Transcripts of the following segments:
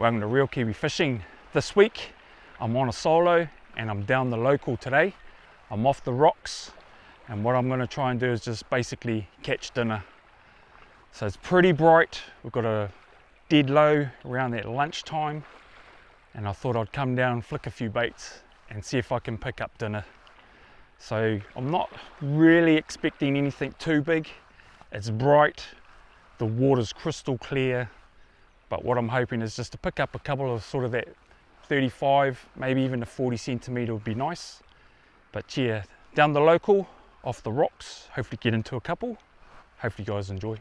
Welcome to Real Kiwi Fishing. This week I'm on a solo and I'm down the local today. I'm off the rocks and what I'm going to try and do is just basically catch dinner. So it's pretty bright, we've got a dead low around that lunchtime and I thought I'd come down, flick a few baits and see if I can pick up dinner. So I'm not really expecting anything too big. It's bright, the water's crystal clear, but what I'm hoping is just to pick up a couple of sort of that 35, maybe even a 40 centimetre would be nice. But yeah, down the local, off the rocks, hopefully get into a couple. Hopefully you guys enjoy.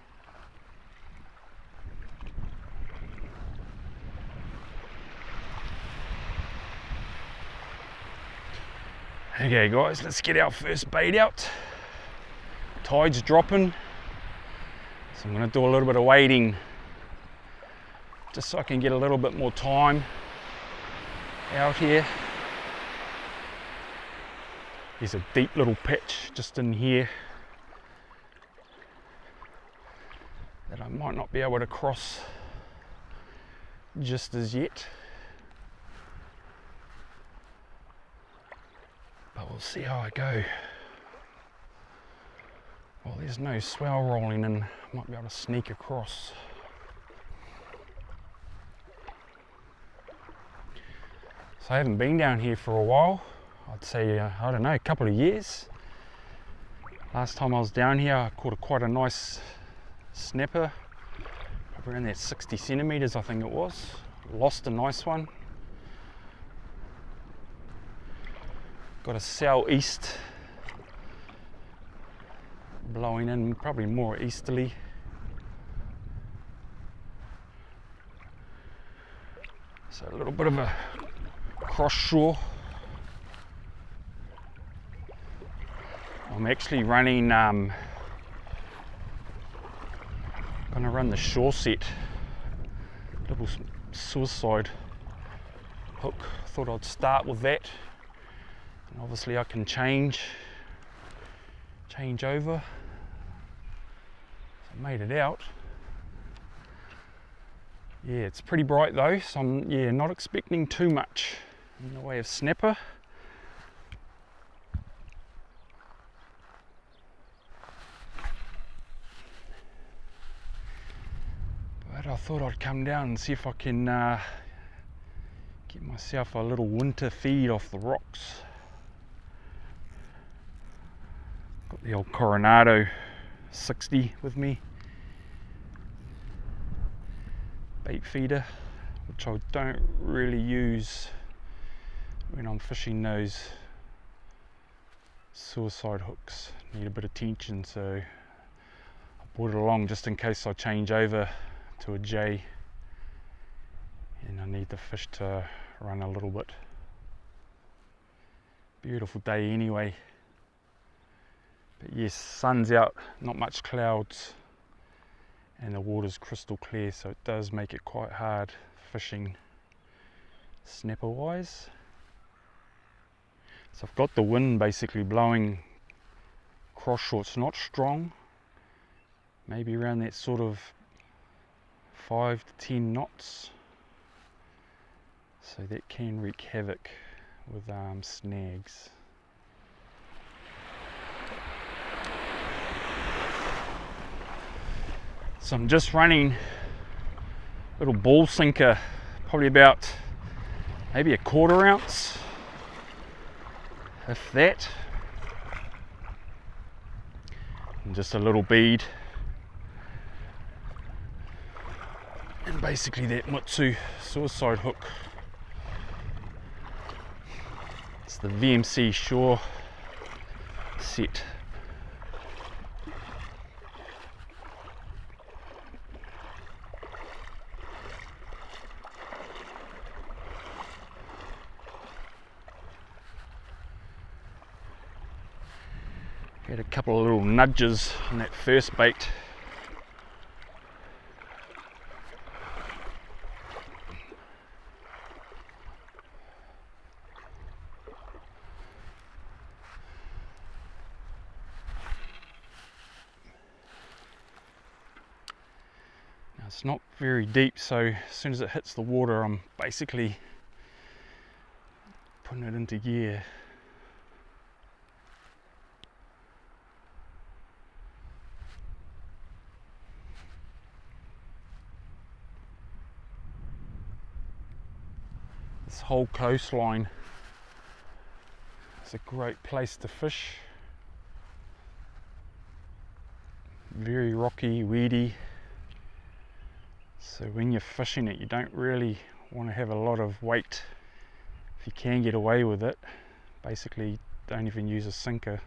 Okay guys, let's get our first bait out. Tide's dropping, so I'm going to do a little bit of wading just so I can get a little bit more time out here. There's a deep little patch just in here that I might not be able to cross just as yet, but we'll see how I go. Well, there's no swell rolling in, I might be able to sneak across. So I haven't been down here for a while. I'd say, I don't know, a couple of years. Last time I was down here, I caught quite a nice snapper, around that 60 centimetres I think it was. Lost a nice one. Got a southeast blowing in, probably more easterly. So a little bit of a cross shore. I'm actually running, gonna run the shore set, little suicide hook. Thought I'd start with that, and obviously I can change over. So I made it out. Yeah, it's pretty bright though, so I'm not expecting too much in the way of snapper. But I thought I'd come down and see if I can get myself a little winter feed off the rocks. Got the old Coronado 60 with me, bait feeder, which I don't really use when I'm fishing those suicide hooks. Need a bit of tension, so I brought it along just in case I change over to a J and I need the fish to run a little bit. Beautiful day anyway, but yes, sun's out, not much clouds, and the water's crystal clear, so it does make it quite hard fishing snapper wise. So I've got the wind basically blowing cross shore. It's not strong, maybe around that sort of 5 to 10 knots, so that can wreak havoc with snags. So I'm just running a little ball sinker, probably about maybe a 1/4 ounce, if that, and just a little bead, and basically that Mutsu suicide hook. It's the VMC Shore set. Had a couple of little nudges on that first bait. It's not very deep, so as soon as it hits the water, I'm basically putting it into gear. This whole coastline is a great place to fish. Very rocky, weedy. So when you're fishing it, you don't really want to have a lot of weight. If you can get away with it, basically don't even use a sinker.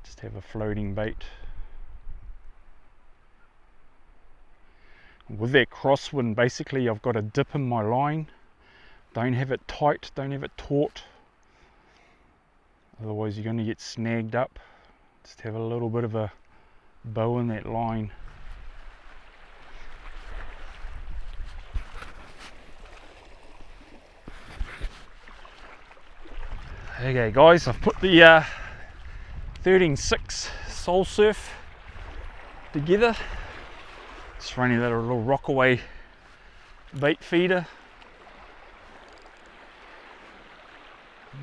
Just have a floating bait. With that crosswind, basically I've got a dip in my line. Don't have it tight, don't have it taut. Otherwise you're going to get snagged up. Just have a little bit of a bow in that line. Okay guys, I've put the 13.6 Soul Surf together. Just running that little Rockaway bait feeder.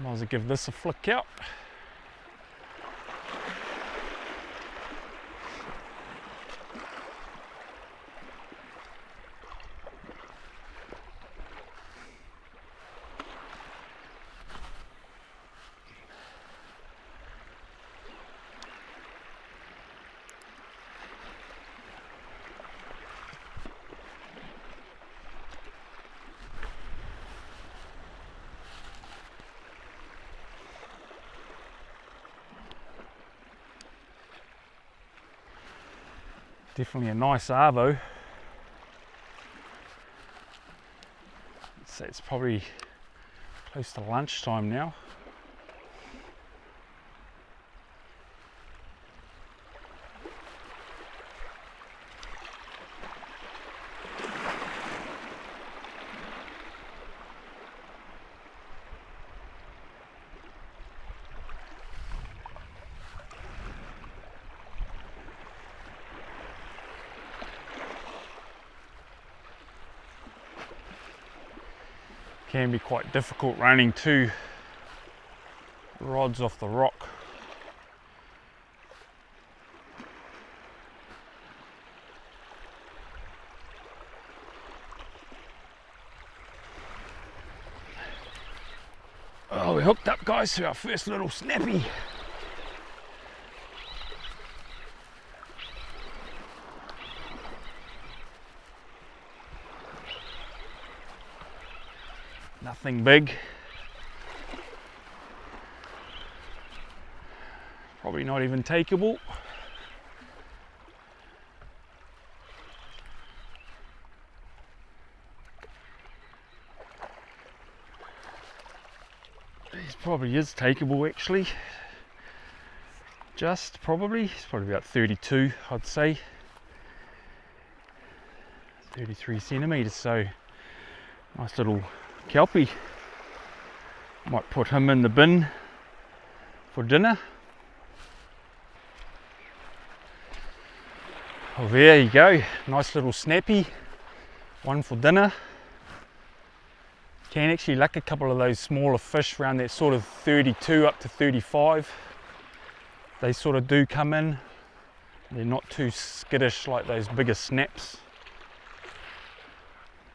Might as well give this a flick out. Definitely a nice arvo. I'd say it's probably close to lunchtime now. Can be quite difficult running two rods off the rock. Oh, we're hooked up guys to our first little snappy. Nothing big. Probably not even takeable. This probably is takeable actually. Just probably, it's probably about 32 I'd say. 33 centimeters, so nice little kelpie. Might put him in the bin for dinner. Oh, there you go, nice little snappy, one for dinner. Can actually luck a couple of those smaller fish around that sort of 32 up to 35. They sort of do come in. They're not too skittish like those bigger snaps.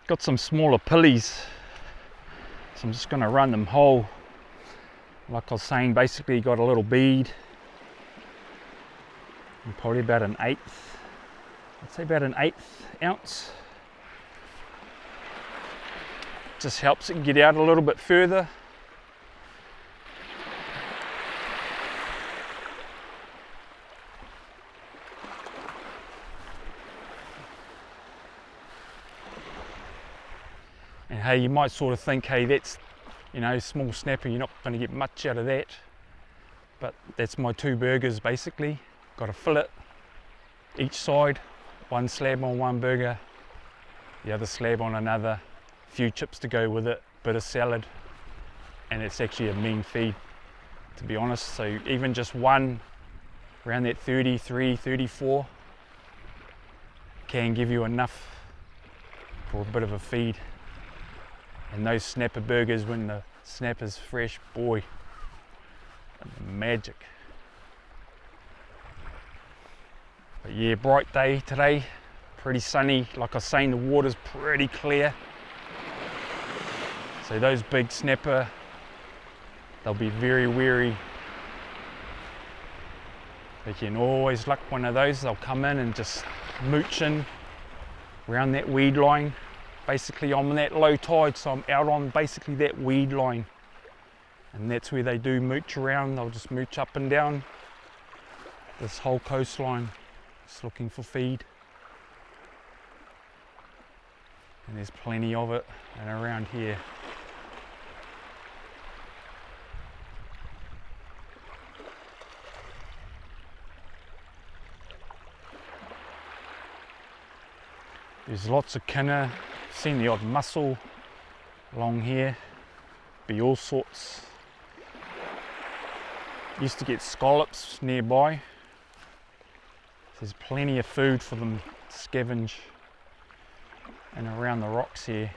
Got some smaller pillies, so I'm just going to run them whole. Like I was saying, basically got a little bead, and probably about an 1/8, I'd say about an 1/8 ounce. Just helps it get out a little bit further. And hey, you might sort of think, hey, that's, you know, small snapper, you're not going to get much out of that. But that's my 2 burgers basically. Got a fillet each side, one slab on one burger, the other slab on another, few chips to go with it, bit of salad, and it's actually a mean feed, to be honest. So even just one around that 33, 34 can give you enough for a bit of a feed. And those snapper burgers, when the snapper's fresh, boy, magic. But yeah, bright day today, pretty sunny. Like I was saying, the water's pretty clear. So those big snapper, they'll be very wary. You can always luck one of those. They'll come in and just mooch in around that weed line. Basically I'm on that low tide, so I'm out on basically that weed line. And that's where they do mooch around. They'll just mooch up and down this whole coastline, just looking for feed. And there's plenty of it, and around here. There's lots of kinner. Seen the odd mussel along here. Be all sorts. Used to get scallops nearby. There's plenty of food for them to scavenge and around the rocks here.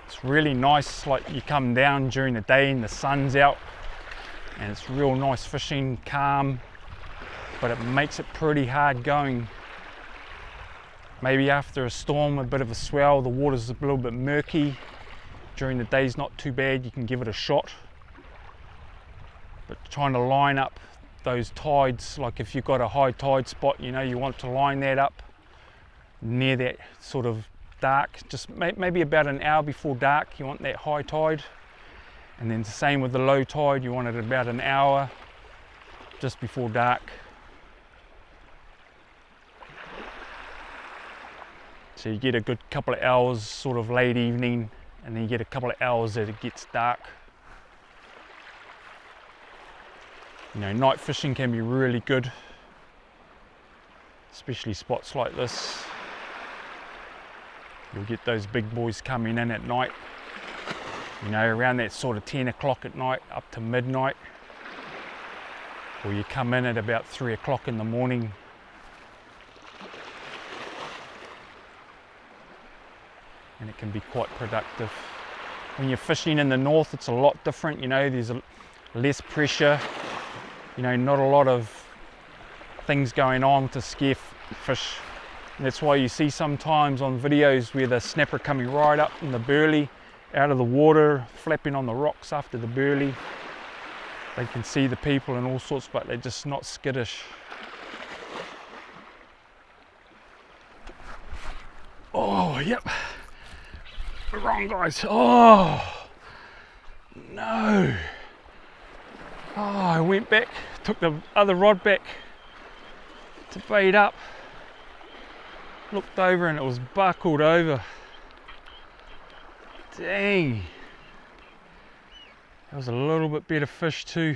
It's really nice, like you come down during the day and the sun's out and it's real nice fishing, calm, but it makes it pretty hard going. Maybe after a storm, a bit of a swell, the water's a little bit murky. During the day's not too bad, you can give it a shot. But trying to line up those tides, like if you've got a high tide spot, you know, you want to line that up near that sort of dark, just maybe about an hour before dark, you want that high tide. And then the same with the low tide, you want it about an hour just before dark. So you get a good couple of hours sort of late evening, and then you get a couple of hours that it gets dark. You know, night fishing can be really good, especially spots like this. You'll get those big boys coming in at night, you know, around that sort of 10 o'clock at night up to midnight. Or you come in at about 3 o'clock in the morning. And it can be quite productive. When you're fishing in the north, it's a lot different, you know, there's less pressure, you know, not a lot of things going on to scare fish. And that's why you see sometimes on videos where the snapper coming right up in the burley, out of the water, flapping on the rocks after the burley. They can see the people and all sorts, but they're just not skittish. Oh, yep. Wrong, guys. Oh, no. Oh, I went back, took the other rod back to bait up. Looked over and it was buckled over. Dang. That was a little bit better fish too.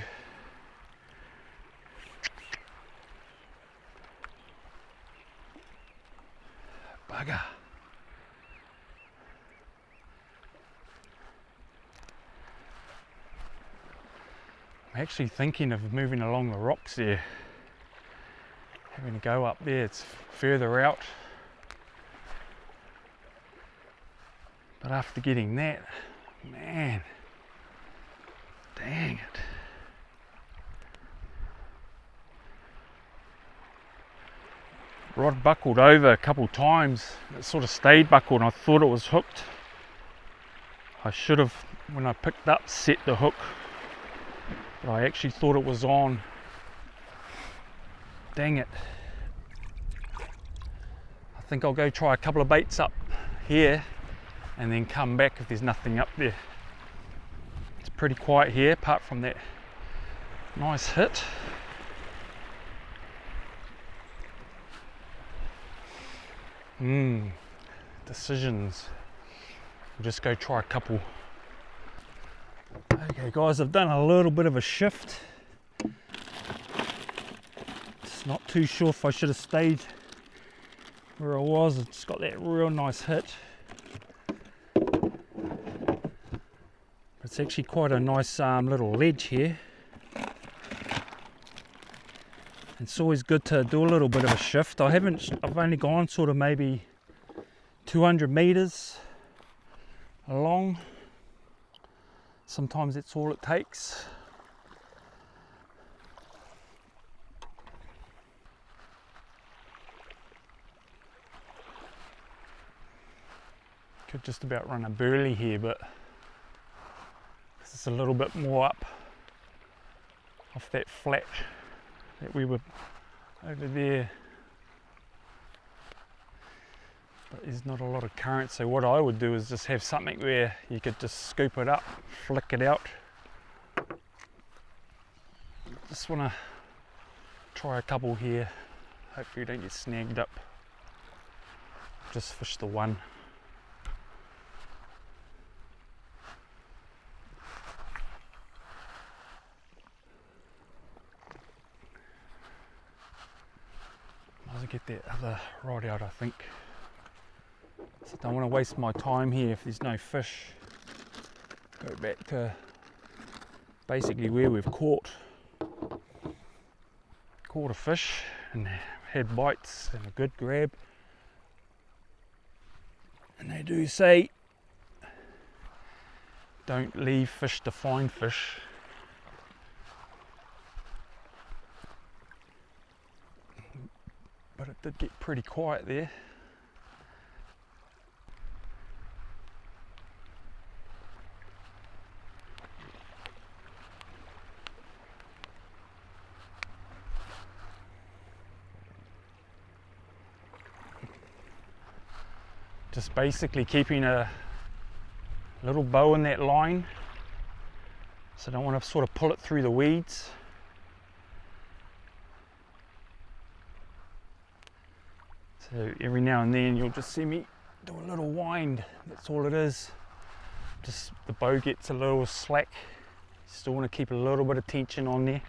Bugger. I'm actually thinking of moving along the rocks there. Having to go up there, it's further out. But after getting that, man, dang it. Rod buckled over a couple times. It sort of stayed buckled and I thought it was hooked. I should have, when I picked up, set the hook. But I actually thought it was on. Dang it. I think I'll go try a couple of baits up here and then come back if there's nothing up there. It's pretty quiet here apart from that nice hit. Decisions. We'll just go try a couple. Okay guys, I've done a little bit of a shift. Just not too sure if I should have stayed where I was. I just got that real nice hit. It's actually quite a nice little ledge here. It's always good to do a little bit of a shift. I've only gone sort of maybe 200 meters along. Sometimes it's all it takes. Could just about run a burley here, but it's a little bit more up off that flat that we were over there, but there's not a lot of current, so what I would do is just have something where you could just scoop it up, flick it out. Just want to try a couple here, hopefully you don't get snagged up. Just fish the one. Get that other rod out, I think. So I don't want to waste my time here if there's no fish. Go back to basically where we've caught a fish and had bites and a good grab. And they do say don't leave fish to find fish. But it did get pretty quiet there. Just basically keeping a little bow in that line, so I don't want to sort of pull it through the weeds. So every now and then you'll just see me do a little wind, that's all it is. Just the bow gets a little slack, still want to keep a little bit of tension on there.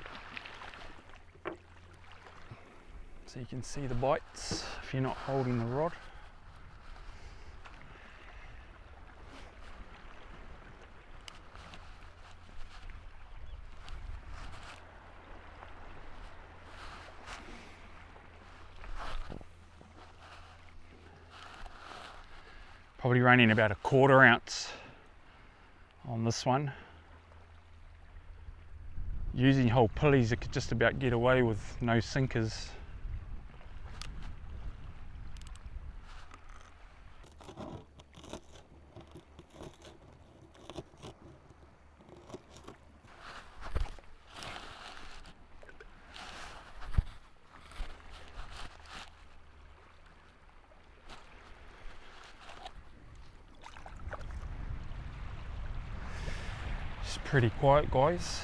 So you can see the bites if you're not holding the rod. Probably running about 1/4 ounce on this one. Using whole pulleys, it could just about get away with no sinkers. Pretty quiet, guys,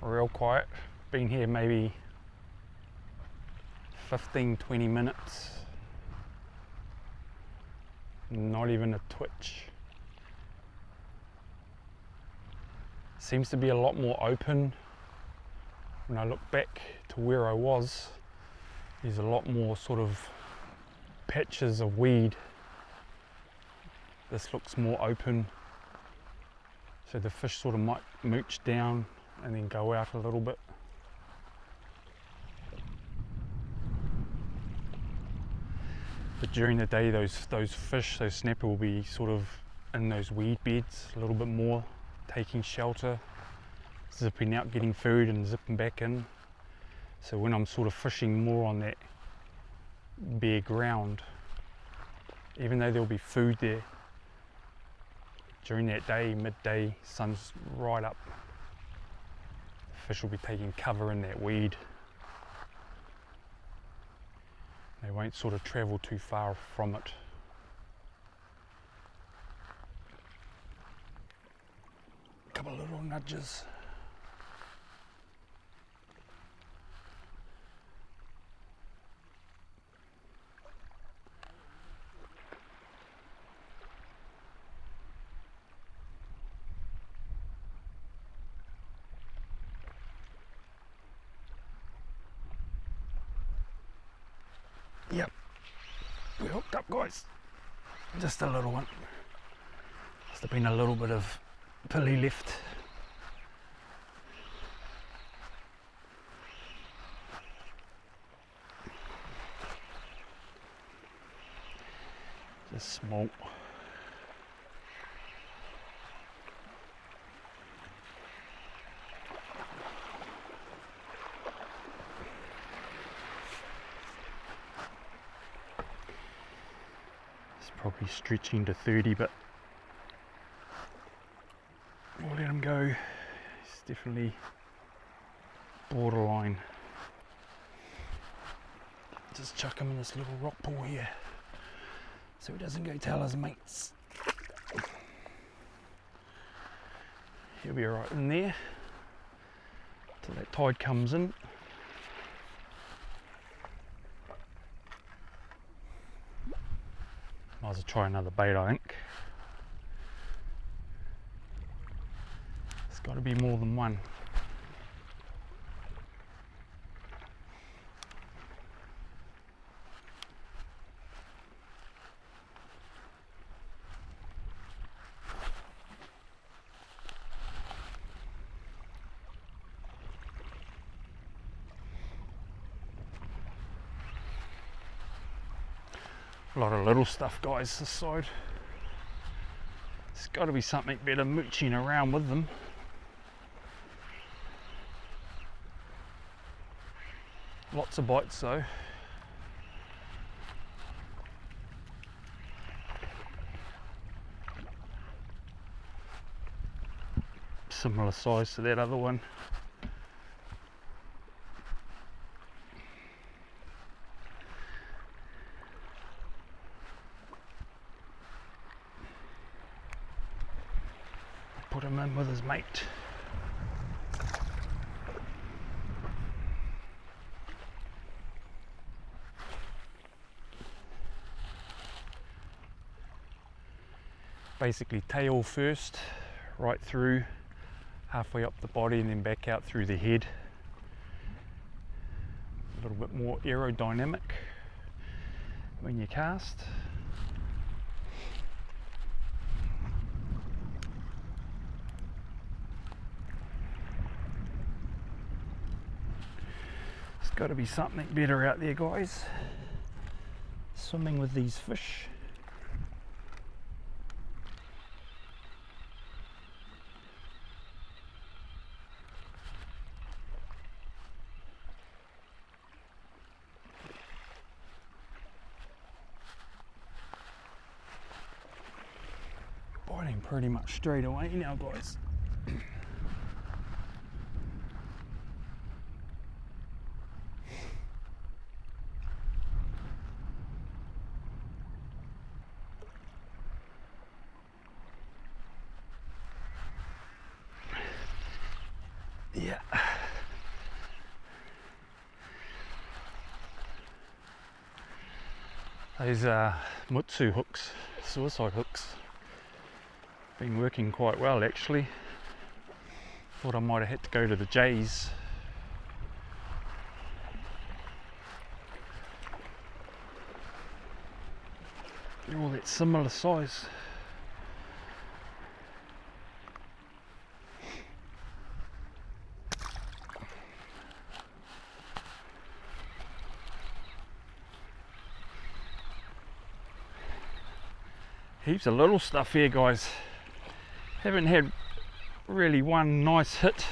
real quiet. Been here maybe 15-20 minutes, not even a twitch. Seems to be a lot more open. When I look back to where I was, there's a lot more sort of patches of weed. This looks more open. So the fish sort of might mooch down and then go out a little bit. But during the day, those fish, those snapper will be sort of in those weed beds a little bit more, taking shelter, zipping out, getting food and zipping back in. So when I'm sort of fishing more on that bare ground, even though there'll be food there, during that day, midday, sun's right up, the fish will be taking cover in that weed. They won't sort of travel too far from it. A couple of little nudges. Yep, we're hooked up, guys. Just a little one. Must have been a little bit of pulley left. Just small. It's probably stretching to 30, but we'll let him go. It's definitely borderline. Just chuck him in this little rock pool here so he doesn't go tell his mates. He'll be right in there till that tide comes in. Might as well try another bait, I think. It's got to be more than one. A lot of little stuff, guys, this side. There's got to be something better mooching around with them. Lots of bites though. Similar size to that other one. Put him in with his mate. Basically tail first, right through, halfway up the body and then back out through the head. A little bit more aerodynamic when you cast. Got to be something better out there, guys. Swimming with these fish. Biting pretty much straight away now, guys. Yeah. Those Mutsu hooks, suicide hooks, been working quite well actually. Thought I might have had to go to the J's. They're all that similar size. Heaps of little stuff here, guys. Haven't had really one nice hit,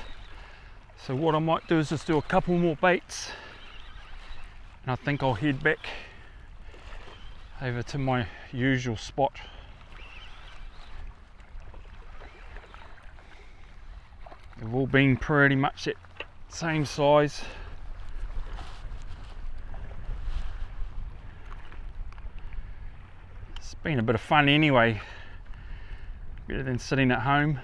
so what I might do is just do a couple more baits and I think I'll head back over to my usual spot. They've all been pretty much that same size. It's been a bit of fun anyway, better than sitting at home.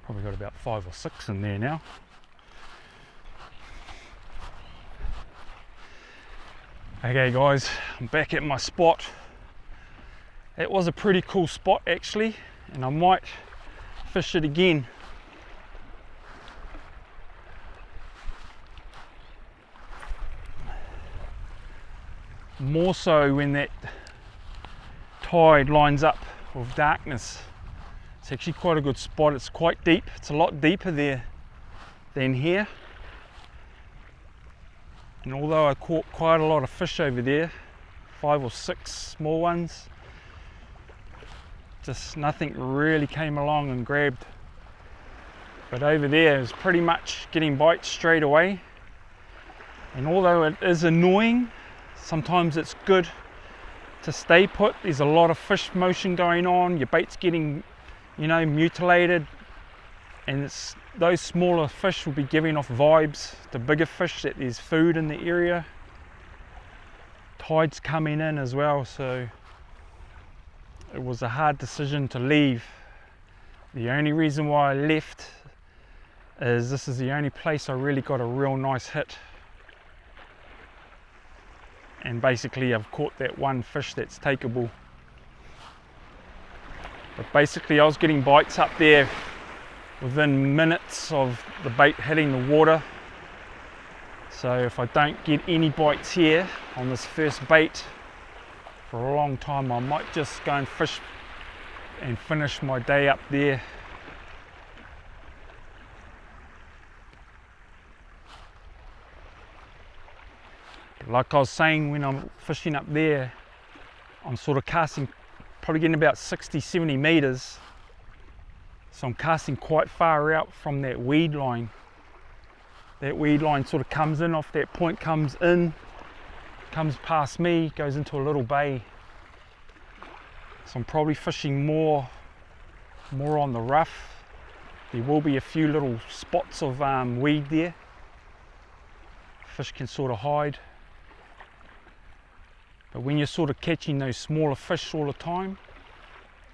Probably got about 5 or 6 in there now. Okay guys, I'm back at my spot. It was a pretty cool spot actually, and I might fish it again. more so when that tide lines up with darkness. It's actually quite a good spot. It's quite deep. It's a lot deeper there than here. And although I caught quite a lot of fish over there, 5 or 6 small ones, just nothing really came along and grabbed. But over there is pretty much getting bites straight away. And although it is annoying, sometimes it's good to stay put. There's a lot of fish motion going on, your bait's getting, you know, mutilated, and it's those smaller fish will be giving off vibes to bigger fish that there's food in the area. Tide's coming in as well, so it was a hard decision to leave. The only reason why I left is this is the only place I really got a real nice hit. And basically I've caught that one fish that's takeable. But basically I was getting bites up there within minutes of the bait hitting the water. So if I don't get any bites here on this first bait for a long time, I might just go and fish and finish my day up there. Like I was saying, when I'm fishing up there, I'm sort of casting, probably getting about 60-70 meters. So I'm casting quite far out from that weed line. That weed line sort of comes in off that point, comes in, comes past me, goes into a little bay. So I'm probably fishing more on the rough. There will be a few little spots of weed there. Fish can sort of hide. But when you're sort of catching those smaller fish all the time,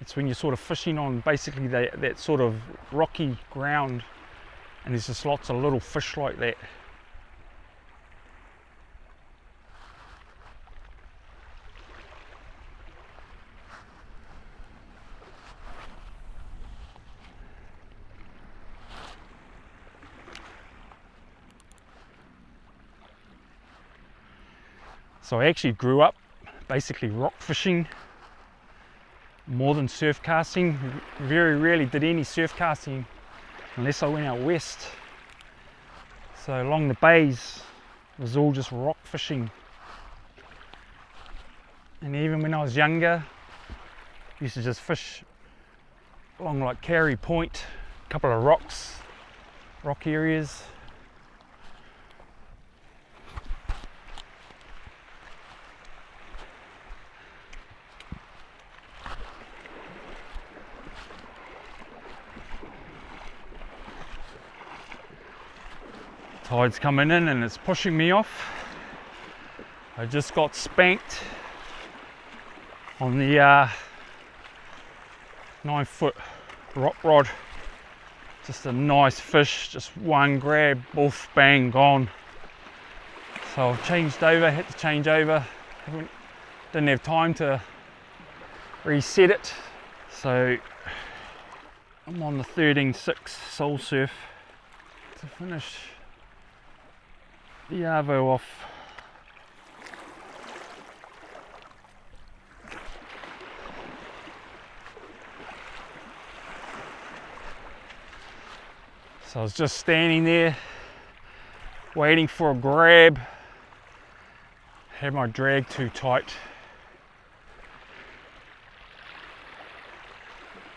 it's when you're sort of fishing on basically that sort of rocky ground, and there's just lots of little fish like that. So I actually grew up basically rock fishing more than surf casting. Very rarely did any surf casting unless I went out west. So along the bays it was all just rock fishing. And even when I was younger, I used to just fish along like Carey Point, a couple of rock areas. Tide's coming in and it's pushing me off. I just got spanked on the 9-foot rock rod. Just a nice fish, just one grab, both bang, gone. So I've changed over, had to change over. Didn't have time to reset it. So I'm on the 13.6 Soul Surf to finish the Arvo off. So I was just standing there waiting for a grab. Had my drag too tight.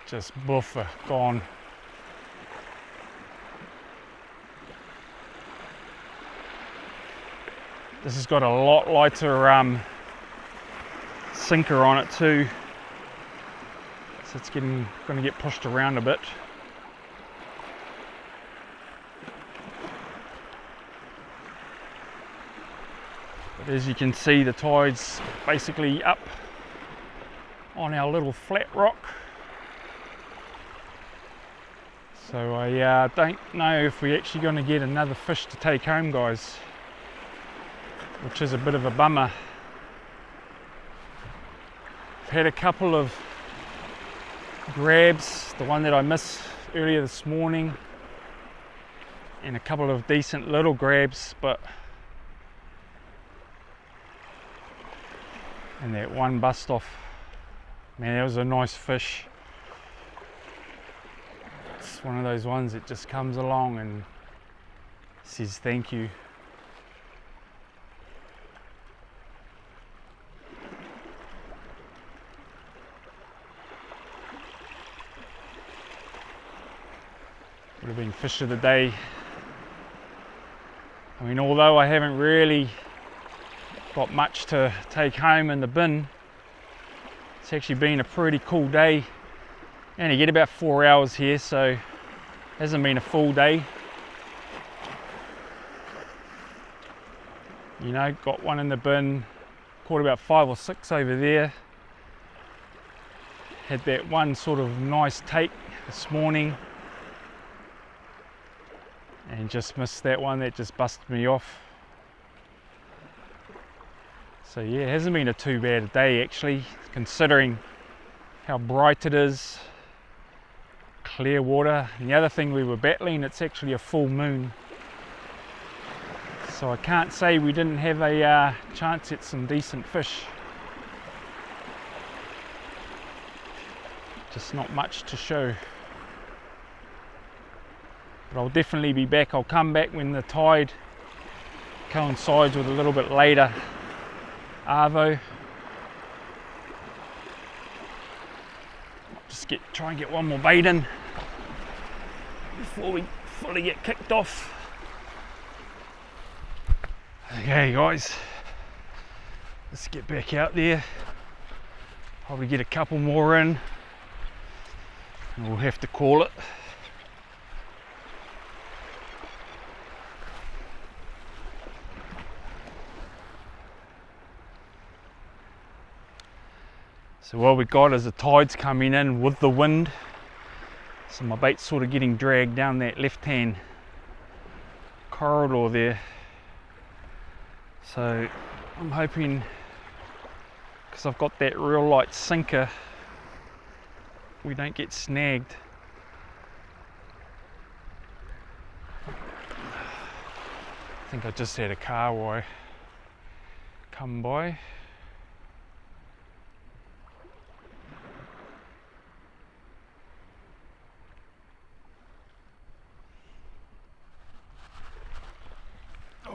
Just buffer, gone. This has got a lot lighter sinker on it too, so it's going to get pushed around a bit. But as you can see, the tide's basically up on our little flat rock. So I don't know if we're actually going to get another fish to take home, guys, which is a bit of a bummer. I've had a couple of grabs, the one that I missed earlier this morning, and a couple of decent little grabs, but And that one bust off, man, that was a nice fish. It's one of those ones that just comes along and says thank you. Would have been fish of the day. I mean, although I haven't really got much to take home in the bin, it's actually been a pretty cool day. And you get about 4 hours here, so it hasn't been a full day. You know, got one in the bin, caught about 5 or 6 over there. Had that one sort of nice take this morning, and just missed that one that just busted me off. So yeah, it hasn't been a too bad a day actually, considering how bright it is, clear water. And the other thing we were battling, it's actually a full moon. So I can't say we didn't have a chance at some decent fish. Just not much to show. But I'll definitely be back. I'll come back when the tide coincides with a little bit later arvo. Just try and get one more bait in before we fully get kicked off. Okay guys, let's get back out there. Probably get a couple more in and we'll have to call it. So what we got is the tide's coming in with the wind, so my bait's sort of getting dragged down that left hand corridor there. So I'm hoping, because I've got that real light sinker, we don't get snagged. I think I just had a car come by.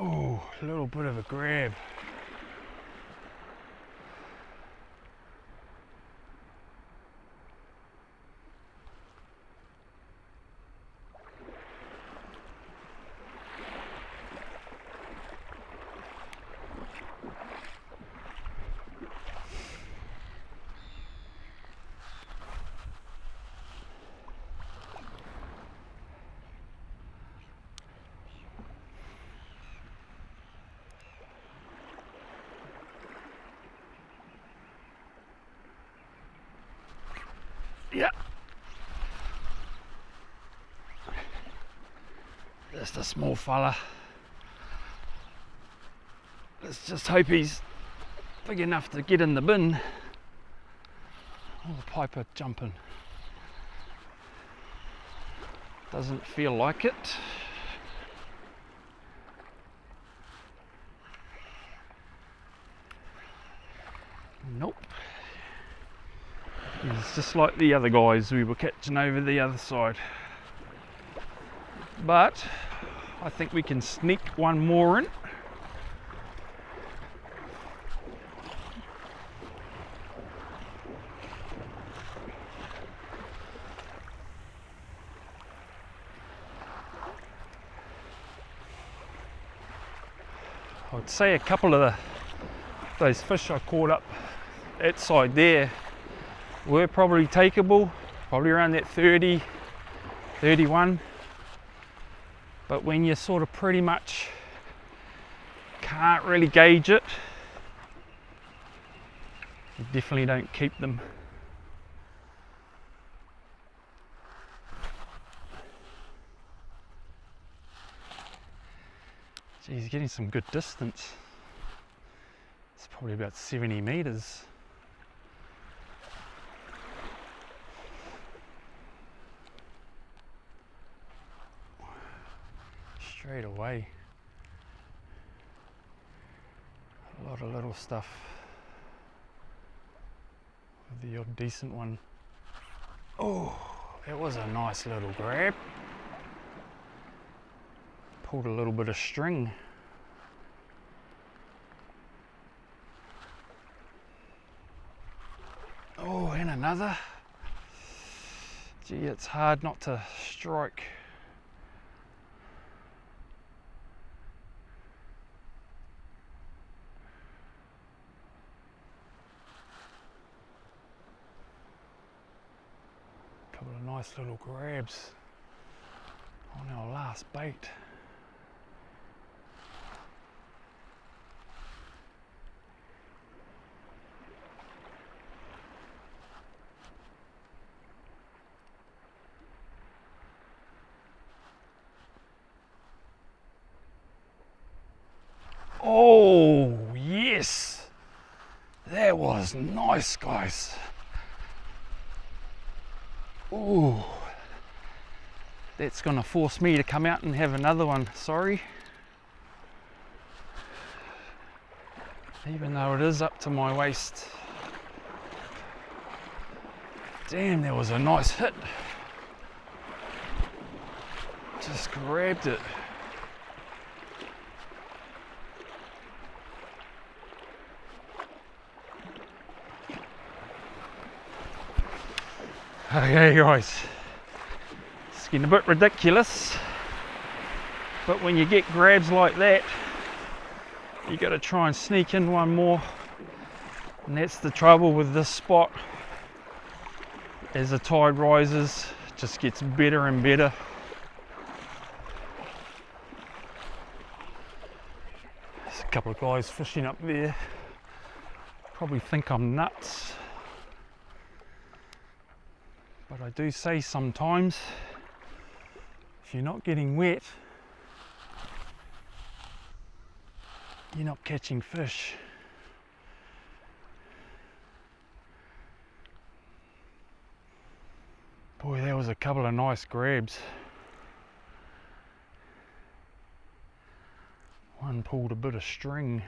Oh, a little bit of a grab. Yeah, just a small fella. Let's just hope he's big enough to get in the bin. Oh, the piper jumping. Doesn't feel like it. Nope. It's just like the other guys we were catching over the other side. But I think we can sneak one more in. I'd say a couple of those fish I caught up that side there were probably takeable, probably around that 30, 31. But when you sort of pretty much can't really gauge it, you definitely don't keep them. Gee, he's getting some good distance. It's probably about 70 meters. Straight away. A lot of little stuff. with the odd decent one. Oh, that was a nice little grab. Pulled a little bit of string. Oh, and another. Gee, it's hard not to strike. Couple of nice little grabs on our last bait. Oh yes, that was nice, guys. Oh, that's gonna force me to come out and have another one, sorry. Even though it is up to my waist. Damn, that was a nice hit. Just grabbed it. Okay guys, it's getting a bit ridiculous, but when you get grabs like that, you got to try and sneak in one more, and that's the trouble with this spot. As the tide rises, it just gets better and better. There's a couple of guys fishing up there, probably think I'm nuts. But I do say sometimes, if you're not getting wet, you're not catching fish. Boy, that was a couple of nice grabs. One pulled a bit of string.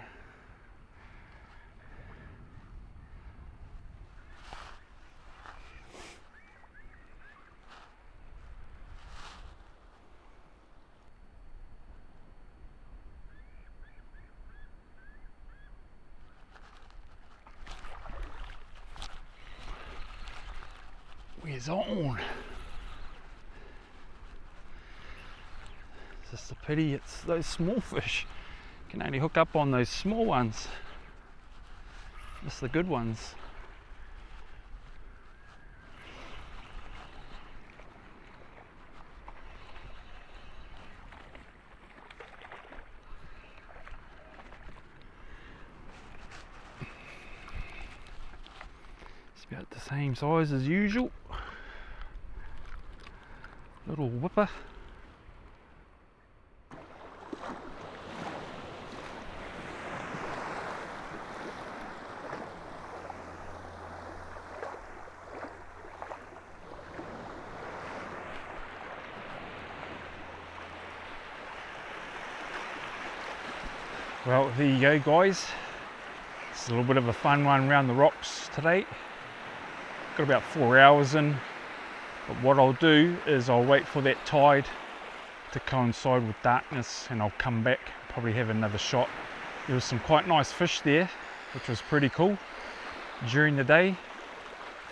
Where's on? It's just a pity it's those small fish. You can only hook up on those small ones. Just the good ones. It's about the same size as usual. Little whipper. Well, there you go guys. It's a little bit of a fun one around the rocks today. Got about 4 hours in. But what I'll do is I'll wait for that tide to coincide with darkness and I'll come back, probably have another shot. There was some quite nice fish there, which was pretty cool during the day.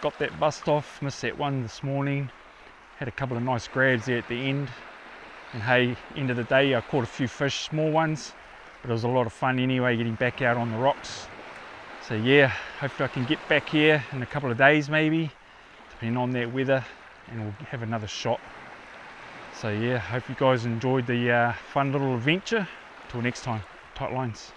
Got that bust off, missed that one this morning. Had a couple of nice grabs there at the end. And hey, end of the day I caught a few fish, small ones, but it was a lot of fun anyway getting back out on the rocks. So yeah, hopefully I can get back here in a couple of days maybe, depending on that weather, and we'll have another shot. So yeah, hope you guys enjoyed the fun little adventure. Till next time, tight lines.